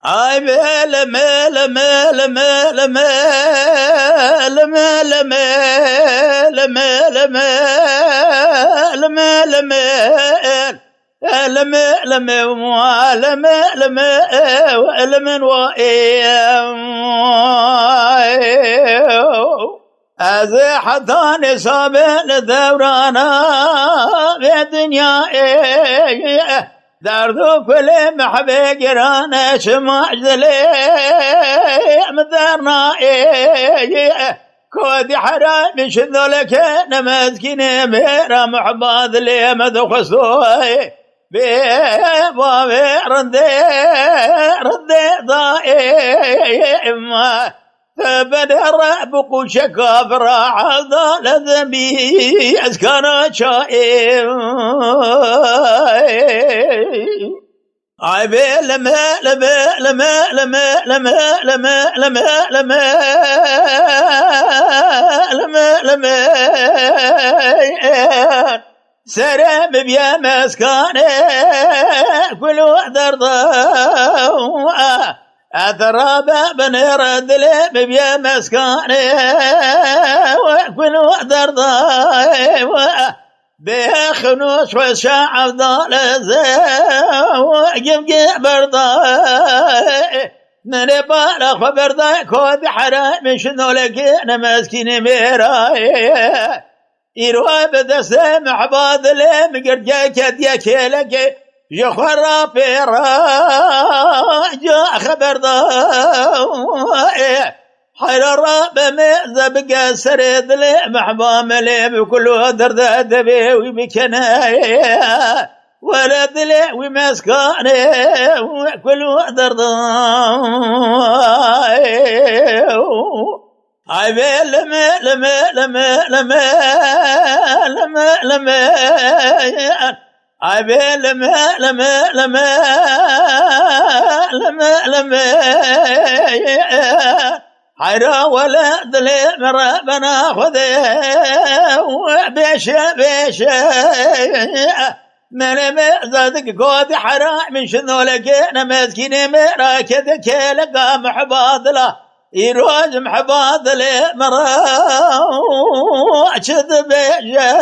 اي ميل ميل ميل ميل ميل ميل ميل ميل ميل ميل ميل لم لم لم لم لم أزحتني صابن ثورانا في الدنيا درد كل محبة جرانا شمع ذلي مدرنا كودي حرام شذلك نمسكين ميرا محباض لي مدخصوي بابي ردي ضائم فبدر بقو شكاف راعظ لذبي أسكن شائم عيبي لما لما لما لما لما لما لما لما لما لما سرم بيا مسكانه كل وحدر ضوء أترابى بنرد لي بيا مسكانه وكل وحدر ضوء بخنوش وشعب ضال وقف برضاي من بالغ فبرضاي كود حرام شنو لك انا مسكين ميراي يروى بدسه محباض لي مقرجا كديك لك يخرى في راجع خبر ضاي حرر بمئزة بقى سرد لي محبام لي بكل درد أدبي وبكنايا ولد لي ومسكاني وكل درد عيبي لما لما لما لما لما لما عيبي لما لما لما لما لما حيرا ولد لي مرابنا خذه بيشا بيشا من مزادك قود حرام من شنو لك انا مسكين مراكدك لقى محباض له يروج محباض لي مراكد بيشا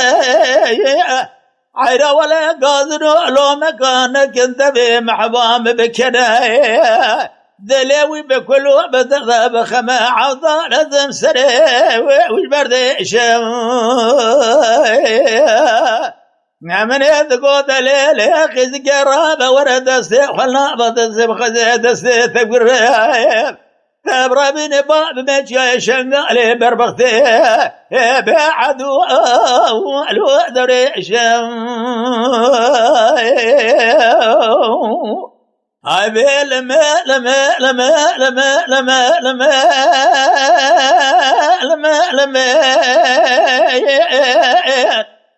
حيرا ولا قادر لو مكانك انت بمحبام بكنايا ذلوي بكل بدغ بخما عضا لازم سري والبرد شم من يذقو دليل خذ قرابة ورد السيخ والنابض الزب خزيد السيث قريب تبرى بني باب مجي شنقالي بربختي بعدو الودر شم عيبي لما لما لما لما لما لما لما لما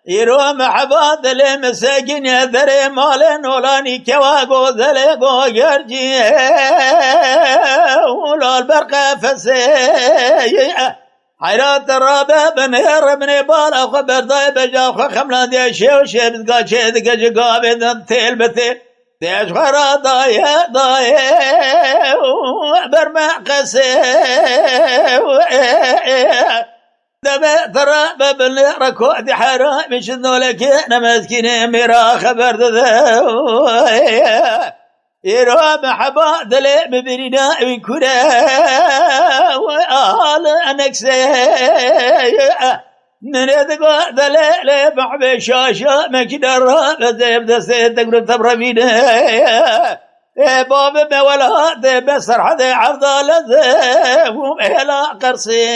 يروى محباض لمساكين يذري مالين ولاني كواقو ذلقو يرجي ولا البرقة فسي حيرات الرابع بنهر بني بالا خبر ضايب جاخ خملا دي شيو شيب قا شيد قا بيدن تيل بثيل ديش خرا ضايا ضايا برمع قسي دمع ترى ببني ركوع دي حرام شنو لك انا مسكين ميرا خبر ذا يروى محبا دلي ببرينا ويكونا وآل أنكسي من يدقى دلي محبا شاشا مكدر بزيب دستي تقرب تبرمينا باب مولا دي بسرح دي عفضل ذي ومهلا قرصي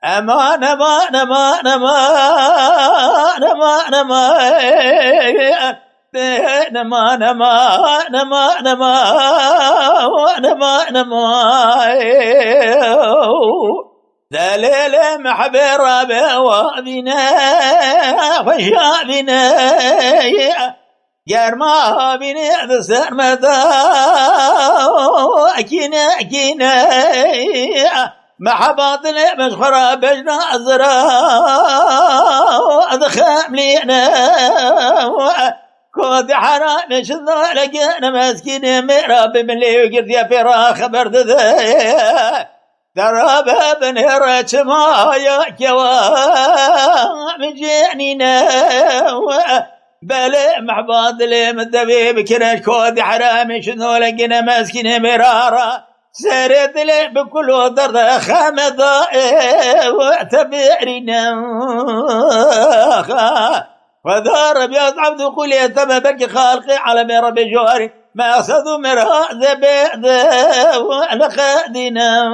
أمان أمان أمان أمان أمان أمان نما نما نما نما نما نما دليل محبي رابع وابنا وشابنا جرما بنا ذسر مدى أكينا أكينا محباطنا مشخرة بجنا أزرا أدخام لينا كود حرام شذا لقينا مسكين مراب من اللي قلت يا فراخ خبر درب ابن هرش ما يا كوام جانينا بلي محباط لي مدبيب كرش كود حرام شنو لقينا مسكين مرارا سرت لي بكل درد خمضاء واعتبرنا وذارب يصعب دخول يتم بك خالقي على من ربي جواري ما أخذوا مرها ذبيع ذا ولخدنا